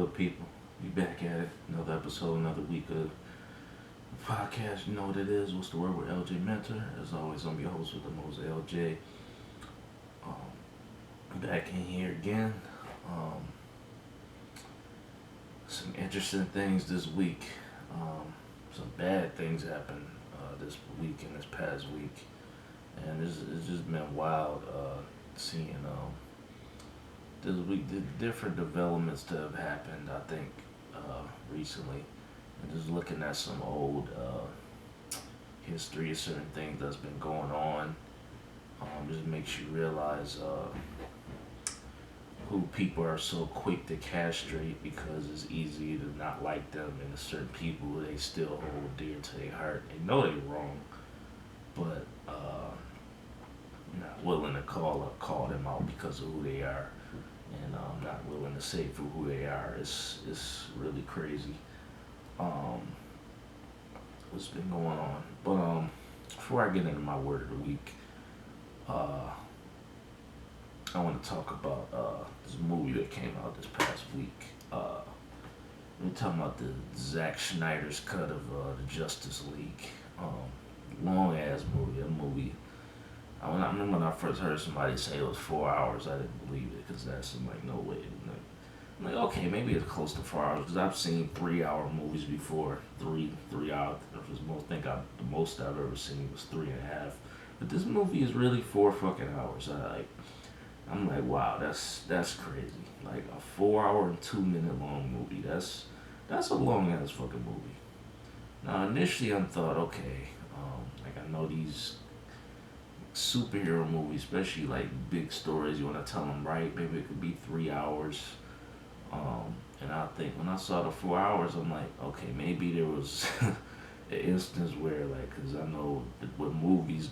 good, people? We back at it. Another episode, another week of the podcast. You know what it is. What's the word with LJ Mentor? As always, I'm your host with the most LJ. Back in here again. Um, some interesting things this week. Some bad things happened this week and this past week. And it's just been wild seeing this week the different developments that have happened. I think recently, and just looking at some old history of certain things that's been going on, just makes you realize who people are so quick to castrate because it's easy to not like them, and there's certain people who they still hold dear to their heart. They know they're wrong, but not willing to call them out because of who they are, and not willing to say for who they are. It's really crazy. Um, what's been going on? But before I get into my word of the week, I want to talk about this movie that came out this past week. We're talking about the Zack Snyder's cut of the Justice League. Long ass movie. A movie. I remember when I first heard somebody say it was 4 hours. I didn't believe it because I'm like, no way. I'm like, okay, maybe it's close to 4 hours because I've seen 3 hour movies before. Three hours. The most I've ever seen was 3.5. But this movie is really 4 fucking hours. I'm like, wow, that's crazy. Like a 4 hour and 2 minute long movie. That's a long ass fucking movie. Now initially I thought, okay, like I know these superhero movies, especially like big stories, you want to tell them right. Maybe it could be 3 hours. And I think when I saw the 4 hours, I'm like, okay, maybe there was an instance where like, cause I know that with movies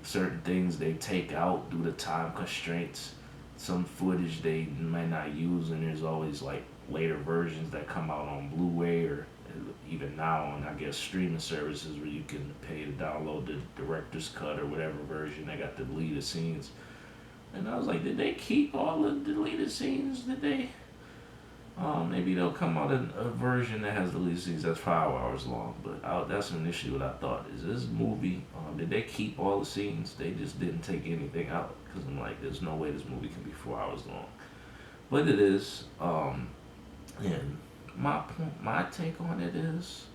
certain things they take out due to time constraints. Some footage they might not use, and there's always like later versions that come out on Blu-ray or even now on I guess streaming services where you can pay to download the director's cut or whatever version. They got the deleted scenes, and I was like, did they keep all the deleted scenes? Did they? Maybe they'll come out in a version that has deleted scenes that's 5 hours long. But that's initially what I thought. Is this movie? Did they keep all the scenes? They just didn't take anything out because I'm like, there's no way this movie can be 4 hours long. But it is. And my take on it is,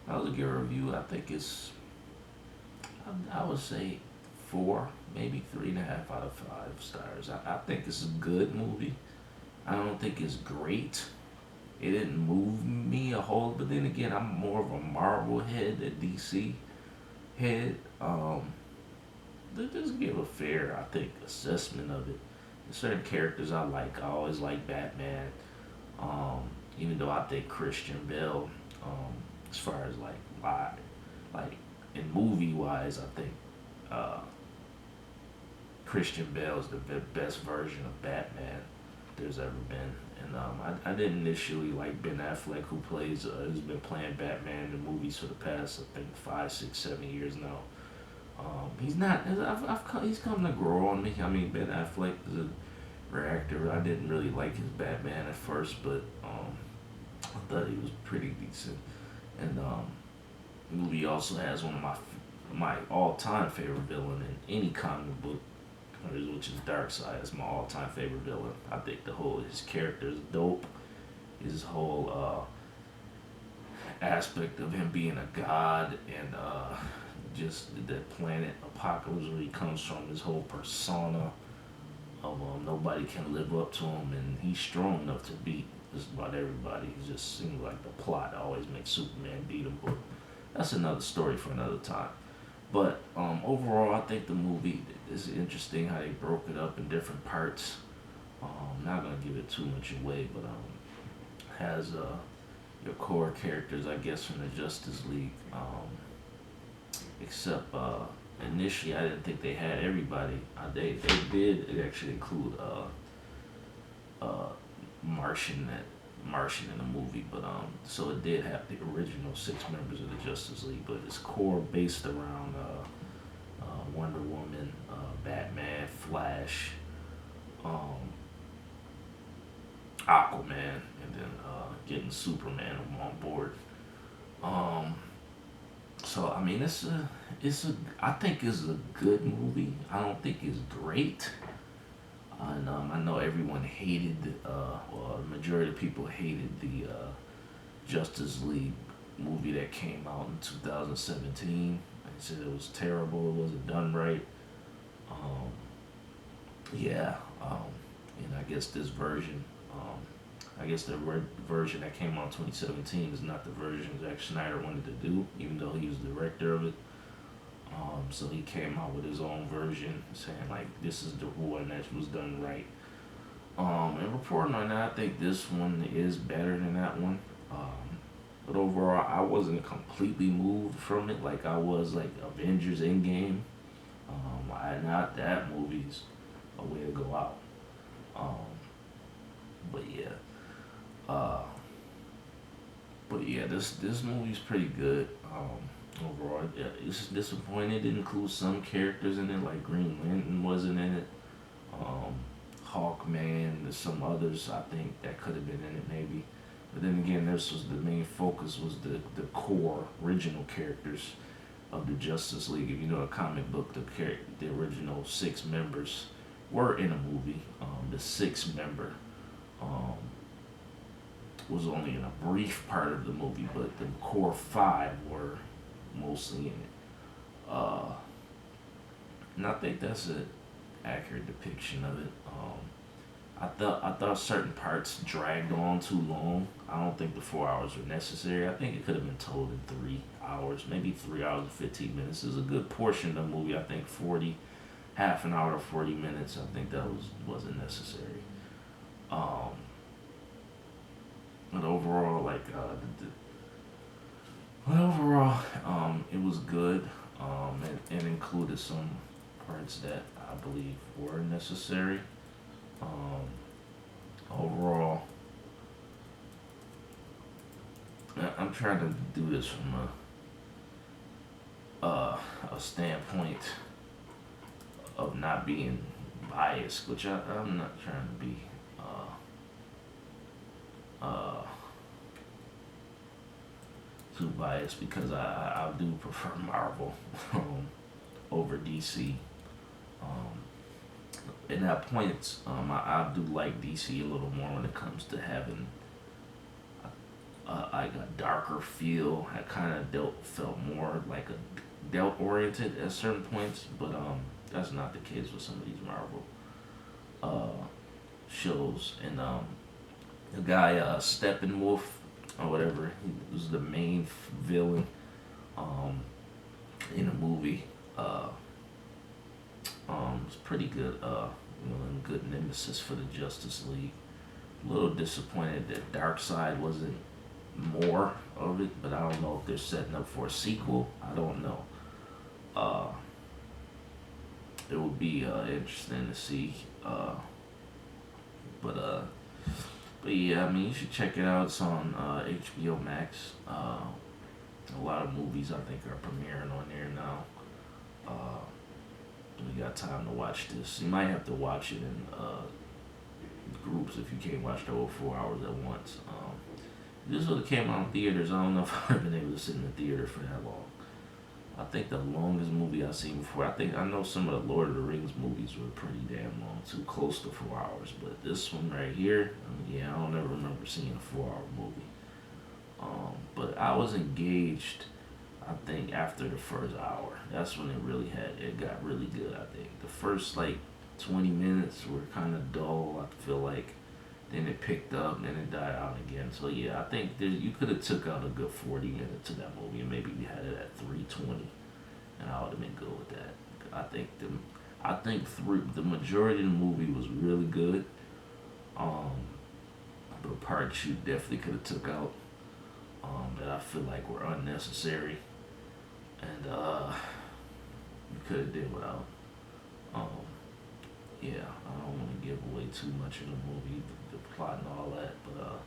I was give a review. I think it's, I would say 4, maybe 3.5 out of 5 stars. I think it's a good movie. I don't think it's great. It didn't move me a whole, but then again, I'm more of a Marvel head than DC head. Just give a fair, I think, assessment of it. There's certain characters I like. I always like Batman. Even though I think Christian Bale, as far as like in movie wise, I think Christian Bale is the best version of Batman there's ever been. And I didn't initially like Ben Affleck, who's been playing Batman in movies for the past I think 5, 6, 7 years now. He's not. He's come to grow on me. I mean, Ben Affleck is a great actor. I didn't really like his Batman at first, but I thought he was pretty decent. And the movie also has one of my all time favorite villain in any comic book, which is Darkseid. That's my all time favorite villain. I think his character is dope. His whole aspect of him being a god and just the planet Apocalypse where he comes from. His whole persona of nobody can live up to him, and he's strong enough to beat just about everybody. It just seems like the plot always makes Superman beat him, but that's another story for another time. But overall, I think the movie is interesting how they broke it up in different parts. Not gonna give it too much away, but has your core characters, I guess, from the Justice League. Except initially, I didn't think they had everybody. They did actually include Martian in the movie, but so it did have the original 6 members of the Justice League, but its core based around Wonder Woman, Batman, Flash, Aquaman, and Superman. I'm on board. Um, so I mean, I think it's a good movie. I don't think it's great. And I know everyone hated, well, the majority of people hated the Justice League movie that came out in 2017. They said it was terrible. It wasn't done right. Um, yeah, and I guess this version, I guess the version that came out in 2017 is not the version Zack Snyder wanted to do, even though he was the director of it. So he came out with his own version, saying like this is the one that was done right. And reporting on that, I think this one is better than that one. But overall, I wasn't completely moved from it like I was like Avengers Endgame. I not that movie's a way to go out. Um, but yeah, uh, this movie's pretty good. Overall, yeah, it's disappointing. It didn't include some characters in it, like Green Lantern wasn't in it. Um, Hawkman, there's some others I think that could have been in it maybe. But then again, this was the main focus was the core original characters of the Justice League. If you know the comic book, the original six members were in a movie. The sixth member um, was only in a brief part of the movie, but the core five were mostly in it. Uh, and I think that's an accurate depiction of it. I thought certain parts dragged on too long. I don't think the 4 hours were necessary. I think it could have been told in 3 hours, maybe 3 hours and 15 minutes. Is a good portion of the movie. I think 40, half an hour to 40 minutes. I think that wasn't necessary. Um, but overall, like but overall, it was good. And included some parts that I believe were necessary. Um, Overall, I'm trying to do this from a standpoint of not being biased, which I'm not trying to be uh, too biased because I do prefer Marvel over DC. Um, in that point, I do like DC a little more when it comes to having like a darker feel. I kind of felt more like a dealt oriented at certain points, but that's not the case with some of these Marvel shows. And the guy Steppenwolf or whatever, he was the main villain um, in the movie. It's pretty good. Good nemesis for the Justice League. A little disappointed that Darkseid wasn't more of it, but I don't know if they're setting up for a sequel. I don't know. It would be interesting to see. But but yeah, I mean, you should check it out. It's on HBO Max. A lot of movies I think are premiering on there now. Uh, we got time to watch this. You might have to watch it in groups if you can't watch the whole 4 hours at once. This would have came out in theaters. I don't know if I've been able to sit in the theater for that long. I think the longest movie I've seen before. I know some of the Lord of the Rings movies were pretty damn long, too, close to 4 hours. But this one right here, yeah, I don't ever remember seeing a 4 hour movie. But I was engaged. I think after the first hour, that's when it got really good. I think the first like 20 minutes were kind of dull. I feel like then it picked up, then it died out again. So yeah, I think you could have took out a good 40 minutes of that movie, and maybe we had it at 320, and I would have been good with that. The majority of the movie was really good. But a part you definitely could have took out that I feel like were unnecessary, and you could have did without. Um, yeah, I don't want to give away too much of the movie, the plot and all that, but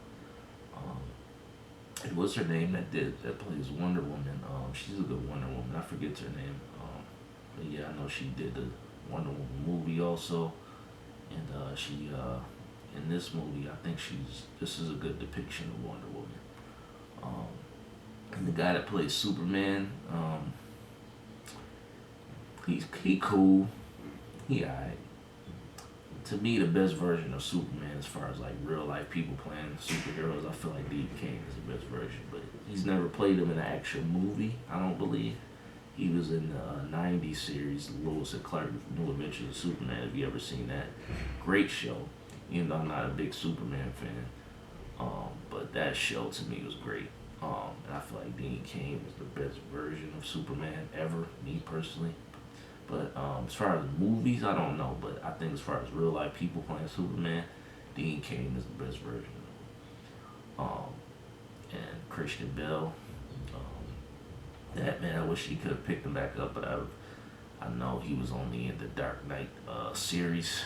it was her name that plays Wonder Woman. She's a good Wonder Woman. I forget her name. But yeah, I know she did the Wonder Woman movie also, and she in this movie, I think this is a good depiction of Wonder Woman. Um, and the guy that plays Superman, he cool, he alright. To me, the best version of Superman, as far as like real life people playing superheroes, I feel like Dean Cain is the best version. But he's never played him in an actual movie, I don't believe. He was in the '90s series, Lois and Clark: New Adventures of Superman. If you ever seen that, great show. Even though I'm not a big Superman fan, but that show to me was great. And I feel like Dean Cain was the best version of Superman ever, me personally. But as far as movies, I don't know. But I think as far as real life people playing Superman, Dean Cain is the best version of him. And Christian Bale, that man, I wish he could have picked him back up, but I know he was only in the Dark Knight series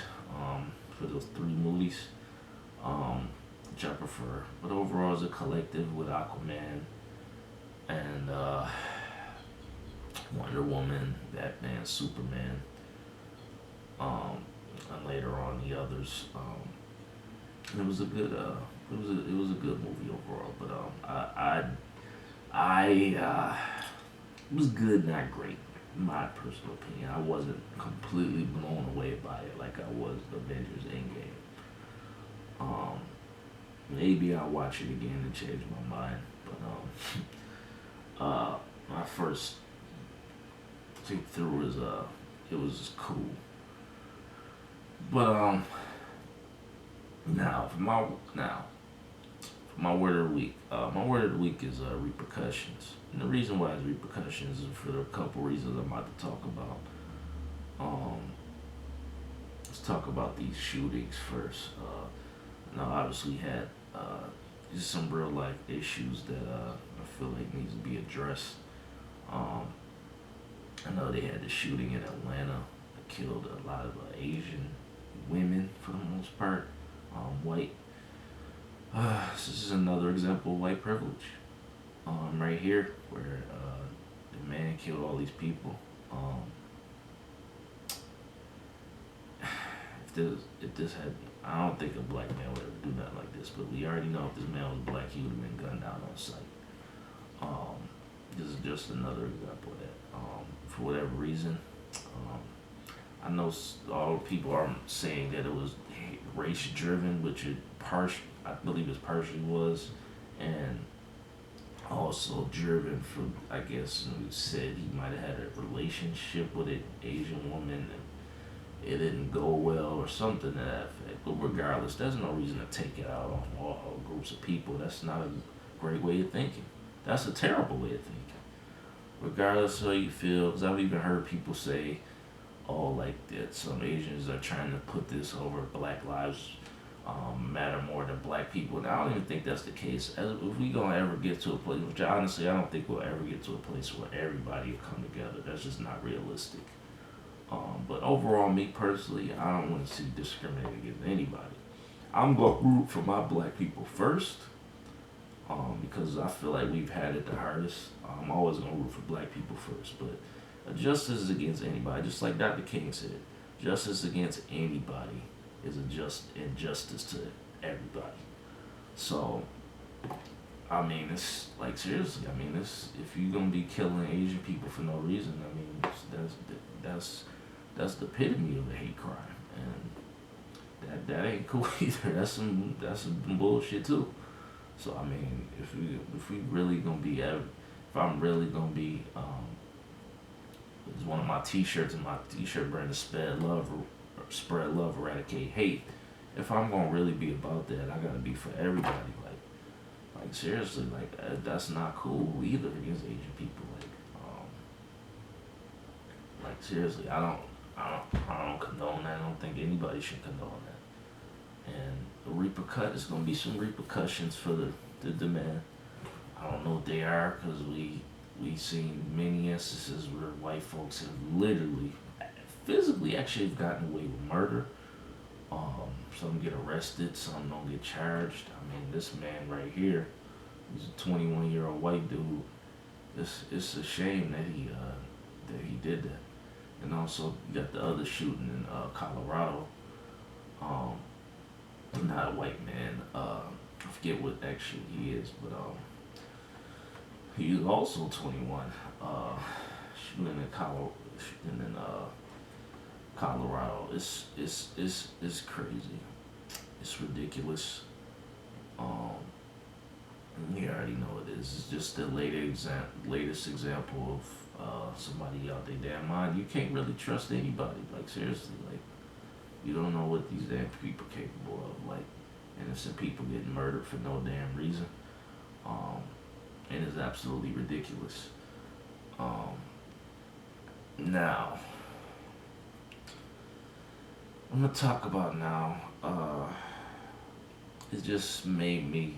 for those three movies, which I prefer. But overall, as a collective with Aquaman and Wonder Woman, Batman, Superman, and later on the others. It was a good it was a good movie overall. But I it was good, not great. In my personal opinion, I wasn't completely blown away by it like I was Avengers Endgame. Um, Maybe I'll watch it again and change my mind. But my first think through was it was cool. But now for my word of the week. My word of the week is repercussions. And the reason why it's repercussions is for a couple reasons I'm about to talk about. Um, let's talk about these shootings first. Now, obviously, had just some real life issues that I feel like needs to be addressed. Um, I know they had the shooting in Atlanta that killed a lot of Asian women for the most part, white. This is another example of white privilege. Right here, where the man killed all these people. If this had, I don't think a black man would ever do nothing like this. But we already know if this man was black, he would have been gunned down on sight. This is just another example of that. For whatever reason, I know all people are saying that it was race driven, which I believe it partially was, and also driven from, I guess, who said he might have had a relationship with an Asian woman and it didn't go well or something to that effect. But regardless, there's no reason to take it out on all groups of people. That's not a great way of thinking. That's a terrible way of thinking. Regardless of how you feel, because I've even heard people say, oh, like that some Asians are trying to put this over Black Lives matter more than black people. And I don't even think that's the case. If we gonna ever get to a place, which honestly I don't think we'll ever get to a place where everybody will come together. That's just not realistic. But overall, me personally, I don't want to see discriminating against anybody. I'm gonna root for my black people first, because I feel like we've had it the hardest. I'm always gonna root for black people first, but justice is against anybody. Just like Dr. King said, justice against anybody is a just injustice to everybody. So, I mean, it's like seriously. I mean, if you're gonna be killing Asian people for no reason, I mean, that's the epitome of a hate crime, and that ain't cool either. That's some bullshit too. So I mean, if we really gonna be, if I'm really gonna be, it's one of my T-shirts, and my T-shirt brand is spread love, eradicate hate. If I'm gonna really be about that, I gotta be for everybody. Like seriously, that's not cool either against Asian people. Like seriously, I don't condone that. I don't think anybody should condone that. And there's gonna be some repercussions for the man. I don't know what they are, because we've seen many instances where white folks have literally, physically actually have gotten away with murder. Some get arrested, some don't get charged. I mean, this man right here, he's a 21-year-old white dude. It's a shame that he did that. And also, you got the other shooting in Colorado. not a white man. I forget what actually he is, but he was also 21. Shooting in Colorado. It's crazy. It's ridiculous. Um, you already know it is. It's just the latest example of somebody out their damn mind. You can't really trust anybody. Like seriously, like you don't know what these damn people are capable of. Like innocent people getting murdered for no damn reason. Um, and it's absolutely ridiculous. Um, now, I'm gonna talk about now. It just made me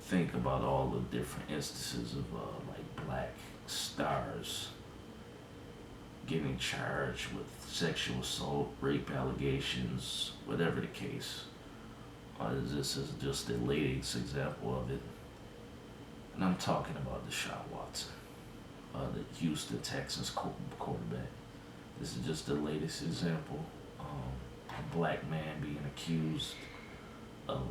think about all the different instances of like black stars getting charged with sexual assault, rape allegations, whatever the case. This is just the latest example of it, and I'm talking about Deshaun Watson, the Houston Texans quarterback. This is just the latest example. A black man being accused of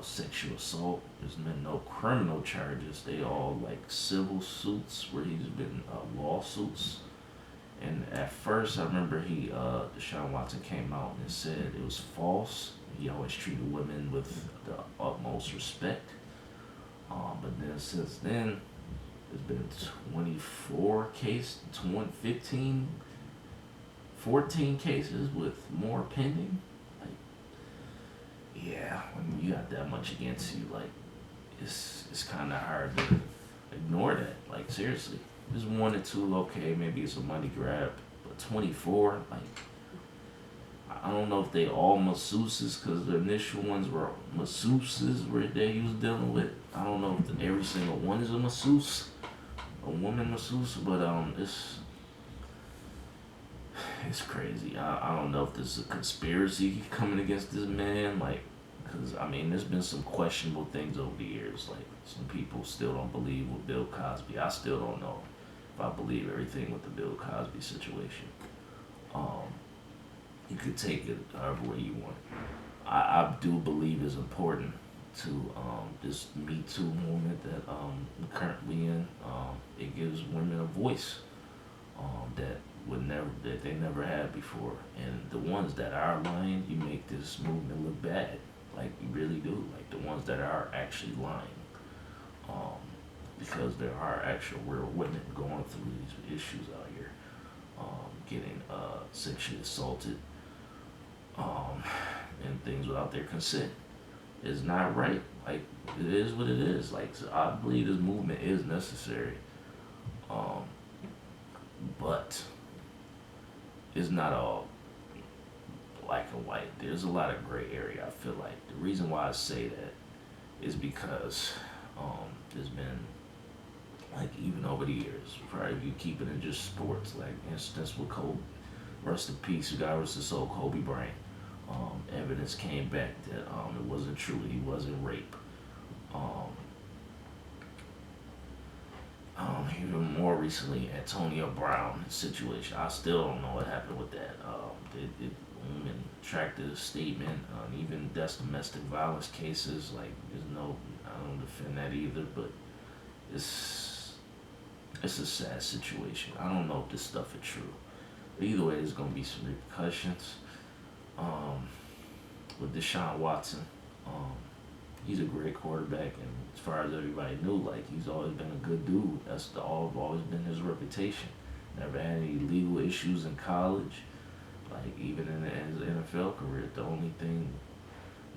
sexual assault. There's been no criminal charges. They all like civil suits where he's been lawsuits. And at first, I remember Deshaun Watson came out and said it was false. He always treated women with the utmost respect. But then since then, there's been 24 cases, 15, 14 cases with more pending. Like, yeah, when you got that much against you, like, it's kind of hard to ignore that. Like, seriously, if it's one or two, okay, maybe it's a money grab, but 24, like, I don't know if they all masseuses because the initial ones were masseuses where he was dealing with. I don't know if every single one is a masseuse, a woman masseuse, but it's crazy. I don't know if this is a conspiracy coming against this man, like, because I mean, there's been some questionable things over the years. Like, some people still don't believe with Bill Cosby. I still don't know if I believe everything with the Bill Cosby situation. Um, you could take it however way you want. I do believe it's important to this Me Too movement that we're currently in. It gives women a voice that they never had before, and the ones that are lying, you make this movement look bad. Like you really do. Like the ones that are actually lying, um, because there are actual real women going through these issues out here, getting sexually assaulted, um, and things without their consent. It's not right. Like it is what it is. Like so I believe this movement is necessary, um, but it's not all black and white. There's a lot of gray area. I feel like the reason why I say that is because there's been like even over the years, probably if you keep it in just sports, like instance with Kobe, rest in peace, regardless of soul, Kobe Bryant. Evidence came back that it wasn't true. He wasn't raped. Um, Even more recently, Antonio Brown situation. I still don't know what happened with that. It women retracted a statement. Even that's domestic violence cases. Like, there's no, I don't defend that either. But it's a sad situation. I don't know if this stuff is true. But either way, there's gonna be some repercussions. Um, with Deshaun Watson. Um, he's a great quarterback, and as far as everybody knew, like he's always been a good dude. Always been his reputation. Never had any legal issues in college, like even in his NFL career. The only thing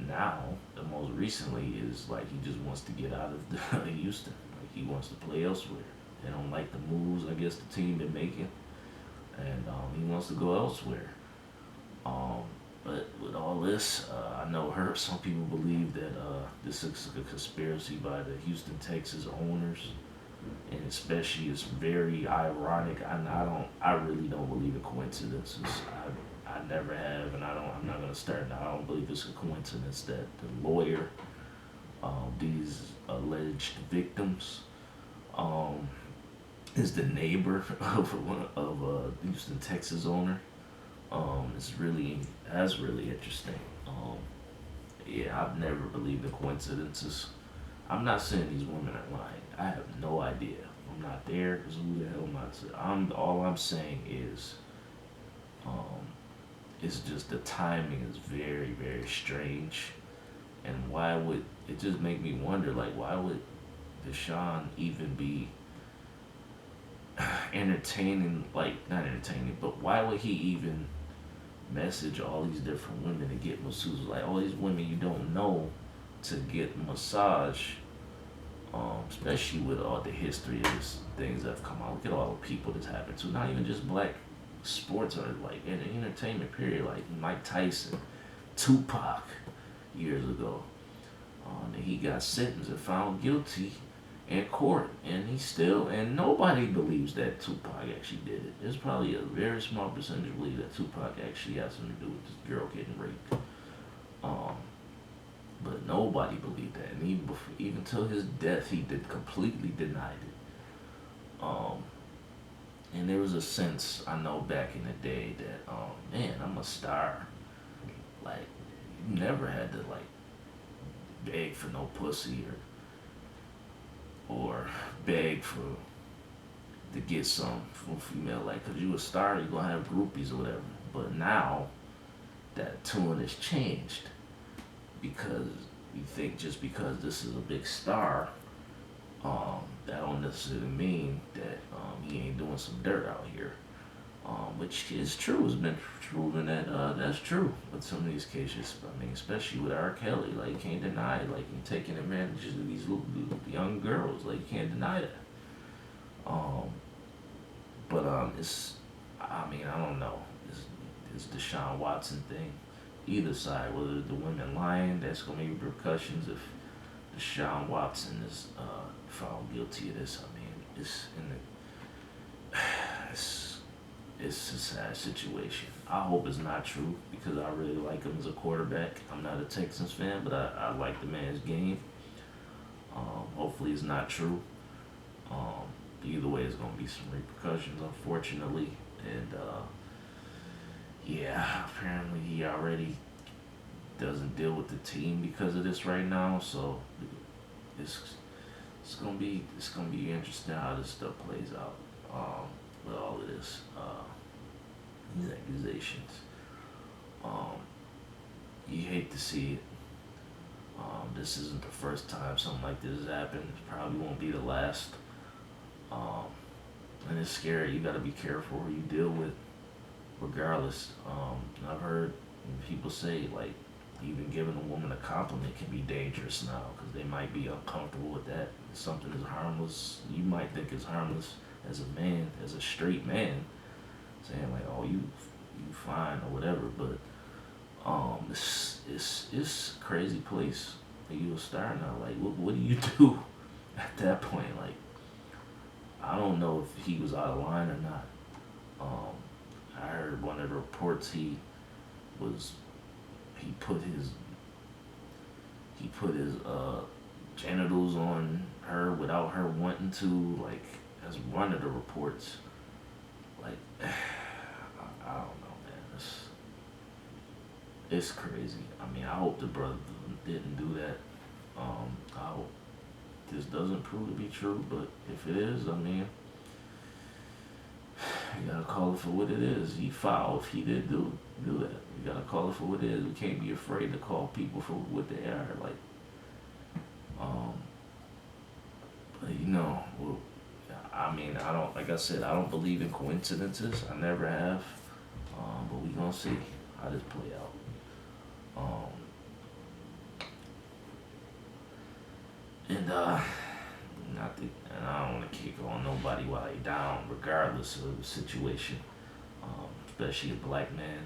now, the most recently, is like he just wants to get out of Houston. Like he wants to play elsewhere. They don't like the moves, I guess, the team been making, and he wants to go elsewhere. Um, but with all this, I know some people believe that this is a conspiracy by the Houston Texas owners, and especially it's very ironic. I really don't believe in coincidences. I never have, and I'm not gonna start now. I don't believe it's a coincidence that the lawyer, these alleged victims, um, is the neighbor of a Houston Texas owner. That's really interesting. Yeah, I've never believed in coincidences. I'm not saying these women are lying. I have no idea. I'm not there because who the hell am I to? I'm all I'm saying is, um, it's just the timing is very very strange, and why would it just make me wonder like why would Deshaun even be entertaining like not entertaining, but why would he even message all these different women to get masseuses like all these women you don't know to get massage, especially with all the history of this, things that have come out. Look at all the people that's happened to. Not even just black sports or like in the entertainment period, like Mike Tyson, Tupac years ago. And he got sentenced and found guilty in court, and he still and nobody believes that Tupac actually did it. There's probably a very small percentage believe that Tupac actually has something to do with this girl getting raped. Um, but nobody believed that, and even before, even till his death, he did completely denied it. And there was a sense I know back in the day that, man, I'm a star. Like you never had to like beg for no pussy or beg for to get some from female, like, cause you a star, you gonna have groupies or whatever. But now that tune has changed because you think just because this is a big star, that don't necessarily mean that he ain't doing some dirt out here. Which is true. It's been proven that that's true with some of these cases. I mean, especially with R. Kelly, like you can't deny it. Like you taking advantage of these little young girls. Like you can't deny that. Um, but it's. I mean, I don't know. It's Deshaun Watson thing. Either side, whether the women lying, that's gonna be repercussions if Deshaun Watson is found guilty of this. I mean, it's in the it's it's a sad situation. I hope it's not true because I really like him as a quarterback. I'm not a Texans fan, but I like the man's game. Hopefully, it's not true. Um, Either way, it's gonna be some repercussions, unfortunately. And yeah, apparently he already doesn't deal with the team because of this right now. So it's it's gonna be interesting how this stuff plays out with all of this these accusations. Um, you hate to see it. This isn't the first time something like this has happened. It probably won't be the last. Um, and it's scary. You got to be careful who you deal with, regardless. I've heard people say like even giving a woman a compliment can be dangerous now because they might be uncomfortable with that. Something as harmless you might think is harmless as a man, as a straight man, saying like, "Oh, you fine" or whatever. But it's a crazy place. You a star now. Like, what do you do at that point? Like, I don't know if he was out of line or not. I heard one of the reports was he put his genitals on her without her wanting to. Like, as one of the reports. Like, I don't know, man. It's crazy. I mean, I hope the brother didn't do that. I hope this doesn't prove to be true, but if it is, I mean, you gotta call it for what it is. He foul if he did do that. You gotta call it for what it is. We can't be afraid to call people for what they are. Like, but well, I mean, I don't. Like I said, I don't believe in coincidences. I never have. But we gonna see how this play out. Um, and and I don't want to kick on nobody while they down, regardless of the situation. Especially a black man.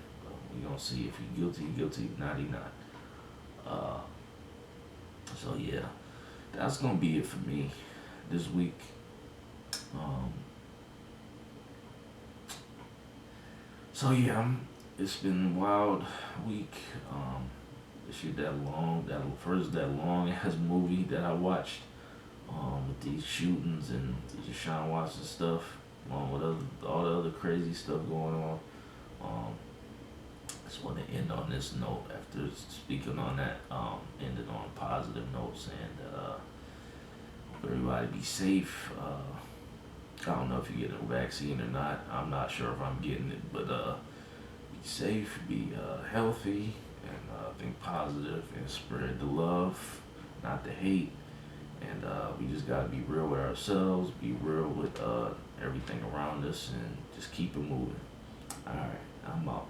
We gonna see if he guilty, he guilty. If not, he not. Uh, so yeah, that's gonna be it for me this week. Um, so yeah, it's been a wild week. This shit that long, that long ass movie that I watched. With these shootings and the Deshaun Watson stuff, along with all the other crazy stuff going on. just want to end on this note after speaking on that. Ended on a positive note, saying that hope everybody be safe. I don't know if you get a vaccine or not. I'm not sure if I'm getting it, but be safe, be healthy, and think positive, and spread the love, not the hate. And we just gotta be real with ourselves, be real with everything around us, and just keep it moving. All right, I'm out.